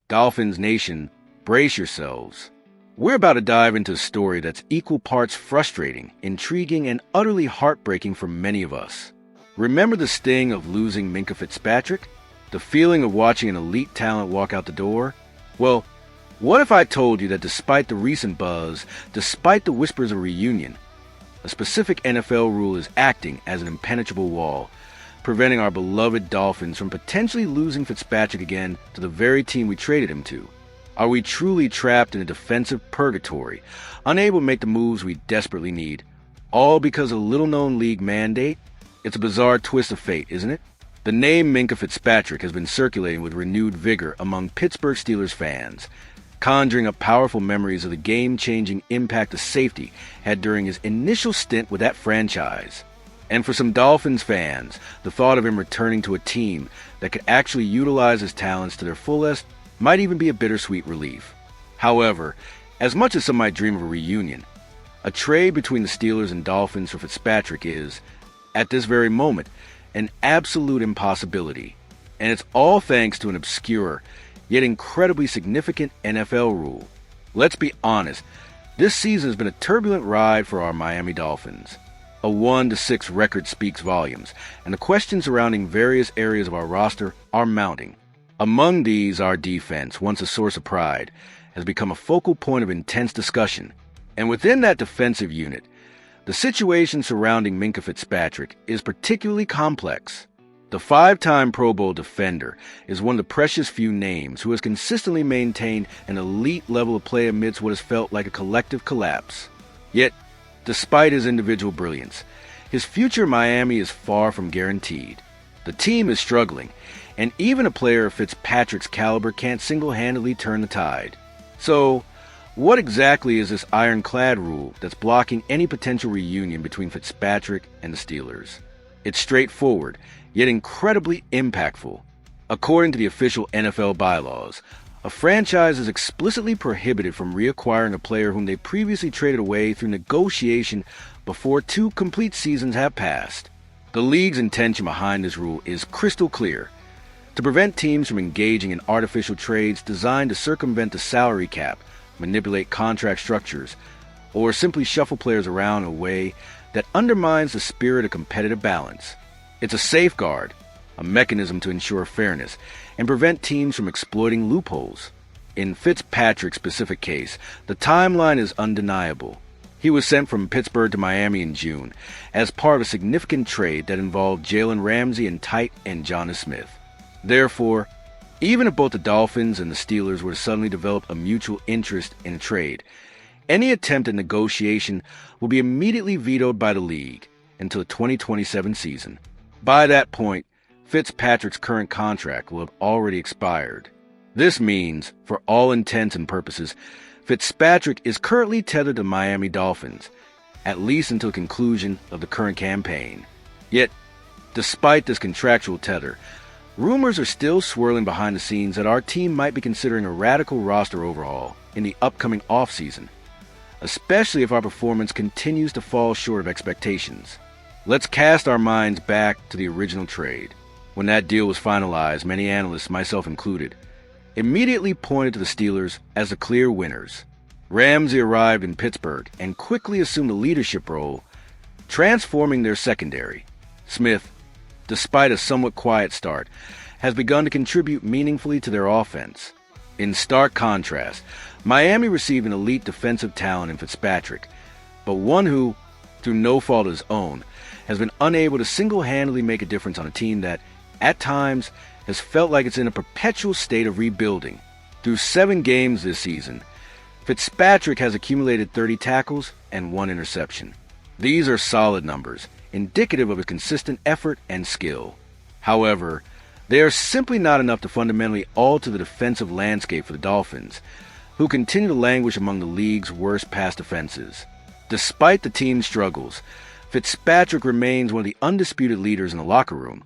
Dolphins Nation, brace yourselves. We're about to dive into a story that's equal parts frustrating, intriguing, and utterly heartbreaking for many of us. Remember the sting of losing Minkah Fitzpatrick? The feeling of watching an elite talent walk out the door? Well, what if I told you that despite the recent buzz, despite the whispers of reunion, a specific NFL rule is acting as an impenetrable wall, preventing our beloved Dolphins from potentially losing Fitzpatrick again to the very team we traded him to? Are we truly trapped in a defensive purgatory, unable to make the moves we desperately need, all because of a little-known league mandate? It's a bizarre twist of fate, isn't it? The name Minkah Fitzpatrick has been circulating with renewed vigor among Pittsburgh Steelers fans, conjuring up powerful memories of the game-changing impact of safety had during his initial stint with that franchise. And for some Dolphins fans, the thought of him returning to a team that could actually utilize his talents to their fullest might even be a bittersweet relief. However, as much as some might dream of a reunion, a trade between the Steelers and Dolphins for Fitzpatrick is, at this very moment, an absolute impossibility. And it's all thanks to an obscure, yet incredibly significant NFL rule. Let's be honest, this season has been a turbulent ride for our Miami Dolphins. A 1-6 record speaks volumes, and the questions surrounding various areas of our roster are mounting. Among these, our defense, once a source of pride, has become a focal point of intense discussion. And within that defensive unit, the situation surrounding Minkah Fitzpatrick is particularly complex. The 5-time Pro Bowl defender is one of the precious few names who has consistently maintained an elite level of play amidst what has felt like a collective collapse. Yet, despite his individual brilliance, his future in Miami is far from guaranteed. The team is struggling, and even a player of Fitzpatrick's caliber can't single-handedly turn the tide. So, what exactly is this ironclad rule that's blocking any potential reunion between Fitzpatrick and the Steelers? It's straightforward, yet incredibly impactful. According to the official NFL bylaws, a franchise is explicitly prohibited from reacquiring a player whom they previously traded away through negotiation before 2 complete seasons have passed. The league's intention behind this rule is crystal clear: to prevent teams from engaging in artificial trades designed to circumvent the salary cap, manipulate contract structures, or simply shuffle players around in a way that undermines the spirit of competitive balance. It's a safeguard, a mechanism to ensure fairness and prevent teams from exploiting loopholes. In Fitzpatrick's specific case, the timeline is undeniable. He was sent from Pittsburgh to Miami in June as part of a significant trade that involved Jalen Ramsey and tight end Jonnu Smith. Therefore, even if both the Dolphins and the Steelers were to suddenly develop a mutual interest in a trade, any attempt at negotiation will be immediately vetoed by the league until the 2027 season. By that point, Fitzpatrick's current contract will have already expired. This means, for all intents and purposes, Fitzpatrick is currently tethered to Miami Dolphins, at least until the conclusion of the current campaign. Yet, despite this contractual tether, rumors are still swirling behind the scenes that our team might be considering a radical roster overhaul in the upcoming offseason, especially if our performance continues to fall short of expectations. Let's cast our minds back to the original trade. When that deal was finalized, many analysts, myself included, immediately pointed to the Steelers as the clear winners. Ramsey arrived in Pittsburgh and quickly assumed a leadership role, transforming their secondary. Smith, despite a somewhat quiet start, has begun to contribute meaningfully to their offense. In stark contrast, Miami received an elite defensive talent in Fitzpatrick, but one who, through no fault of his own, has been unable to single-handedly make a difference on a team that, at times, has felt like it's in a perpetual state of rebuilding. Through 7 games this season, Fitzpatrick has accumulated 30 tackles and 1 interception. These are solid numbers, indicative of his consistent effort and skill. However, they are simply not enough to fundamentally alter the defensive landscape for the Dolphins, who continue to languish among the league's worst pass defenses. Despite the team's struggles, Fitzpatrick remains one of the undisputed leaders in the locker room,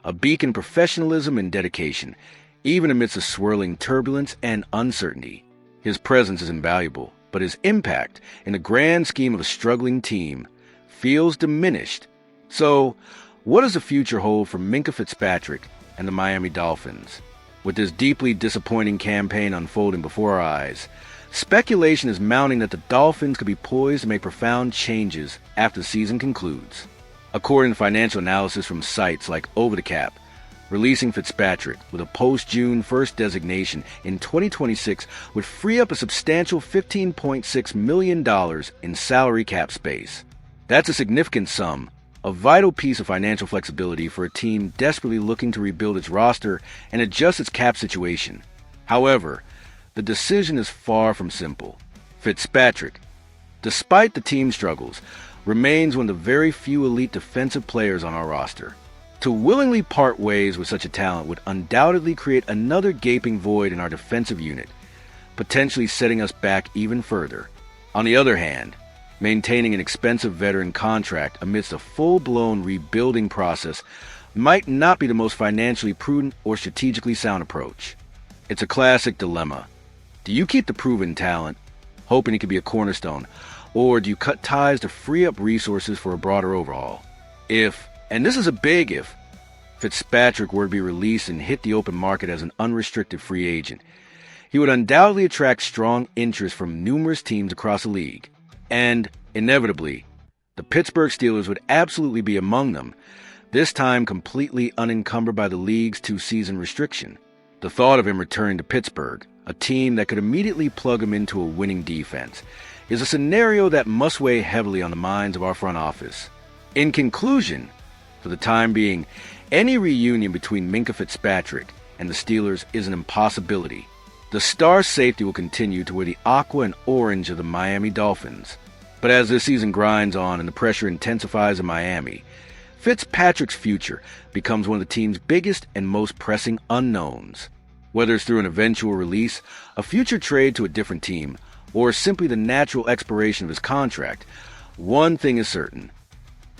a beacon of professionalism and dedication, even amidst the swirling turbulence and uncertainty. His presence is invaluable, but his impact, in the grand scheme of a struggling team, feels diminished. So, what does the future hold for Minkah Fitzpatrick and the Miami Dolphins? With this deeply disappointing campaign unfolding before our eyes, speculation is mounting that the Dolphins could be poised to make profound changes after the season concludes. According to financial analysis from sites like Over the Cap, releasing Fitzpatrick with a post-June 1st designation in 2026 would free up a substantial $15.6 million in salary cap space. That's a significant sum, a vital piece of financial flexibility for a team desperately looking to rebuild its roster and adjust its cap situation. However, the decision is far from simple. Fitzpatrick, despite the team's struggles, remains one of the very few elite defensive players on our roster. To willingly part ways with such a talent would undoubtedly create another gaping void in our defensive unit, potentially setting us back even further. On the other hand, maintaining an expensive veteran contract amidst a full-blown rebuilding process might not be the most financially prudent or strategically sound approach. It's a classic dilemma. Do you keep the proven talent, hoping it could be a cornerstone, or do you cut ties to free up resources for a broader overhaul? If, and this is a big if, Fitzpatrick were to be released and hit the open market as an unrestricted free agent, he would undoubtedly attract strong interest from numerous teams across the league. And, inevitably, the Pittsburgh Steelers would absolutely be among them, this time completely unencumbered by the league's two-season restriction. The thought of him returning to Pittsburgh, a team that could immediately plug him into a winning defense, is a scenario that must weigh heavily on the minds of our front office. In conclusion, for the time being, any reunion between Minkah Fitzpatrick and the Steelers is an impossibility. The star safety will continue to wear the aqua and orange of the Miami Dolphins. But as this season grinds on and the pressure intensifies in Miami, Fitzpatrick's future becomes one of the team's biggest and most pressing unknowns. Whether it's through an eventual release, a future trade to a different team, or simply the natural expiration of his contract, one thing is certain.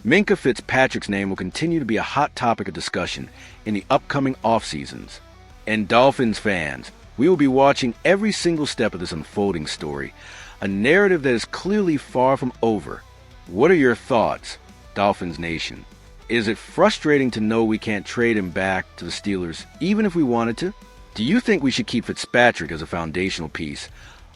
Minkah Fitzpatrick's name will continue to be a hot topic of discussion in the upcoming off-seasons. And Dolphins fans, we will be watching every single step of this unfolding story, a narrative that is clearly far from over. What are your thoughts, Dolphins Nation? Is it frustrating to know we can't trade him back to the Steelers even if we wanted to? Do you think we should keep Fitzpatrick as a foundational piece?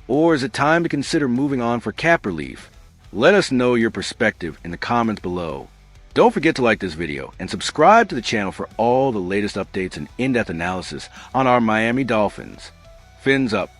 Or is it time to consider moving on for cap relief? Let us know your perspective in the comments below. Don't forget to like this video and subscribe to the channel for all the latest updates and in-depth analysis on our Miami Dolphins. Fins up.